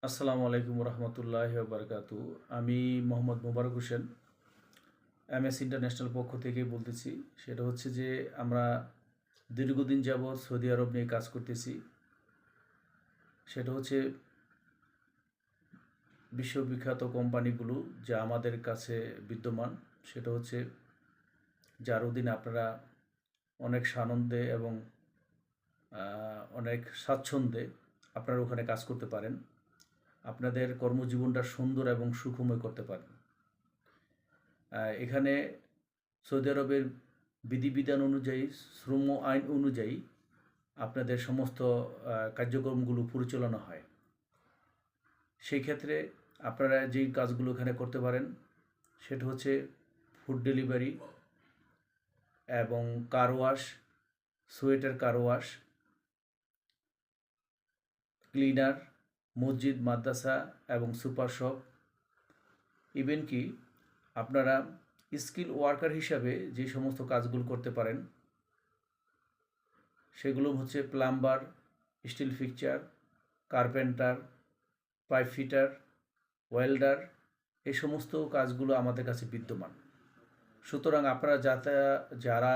আসসালামু আলাইকুম রহমতুল্লাহি বারকাতু। আমি মোহাম্মদ মোবারক হোসেন এমএস ইন্টারন্যাশনাল পক্ষ থেকে বলতেছি। সেটা হচ্ছে যে আমরা দীর্ঘদিন যাবৎ সৌদি আরব নিয়ে কাজ করতেছি। সেটা হচ্ছে বিশ্ববিখ্যাত কোম্পানিগুলো যা আমাদের কাছে বিদ্যমান, সেটা হচ্ছে যার অধীনে আপনারা অনেক সানন্দে এবং অনেক স্বাচ্ছন্দ্যে আপনারা ওখানে কাজ করতে পারেন, আপনাদের কর্মজীবনটা সুন্দর এবং সুখময় করতে পারেন। এখানে সৌদি আরবের বিধিবিধান অনুযায়ী, শ্রম আইন অনুযায়ী আপনাদের সমস্ত কার্যক্রমগুলো পরিচালনা হয়। সেই ক্ষেত্রে আপনারা যেই কাজগুলো এখানে করতে পারেন সেটা হচ্ছে ফুড ডেলিভারি এবং car wash, sweater car wash, cleaner, মসজিদ, মাদ্রাসা এবং সুপার শপ। ইভেন কি আপনারা স্কিল ওয়ার্কার হিসাবে যে সমস্ত কাজগুলো করতে পারেন সেগুলো হচ্ছে plumber, steel fixture, carpenter, pipe fitter, welder. এই সমস্ত কাজগুলো আমাদের কাছে বিদ্যমান। সুতরাং যারা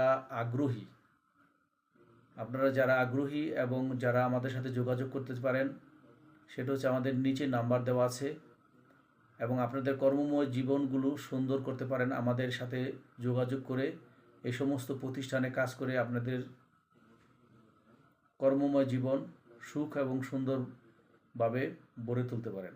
আগ্রহী এবং যারা আমাদের সাথে যোগাযোগ করতে পারেন, সেটা হচ্ছে আমাদের নিচে নাম্বার দেওয়া আছে, এবং আপনাদের কর্মময় জীবনগুলো সুন্দর করতে পারেন আমাদের সাথে যোগাযোগ করে। এই সমস্ত প্রতিষ্ঠানে কাজ করে আপনাদের কর্মময় জীবন সুখ এবং সুন্দরভাবে গড়ে তুলতে পারেন।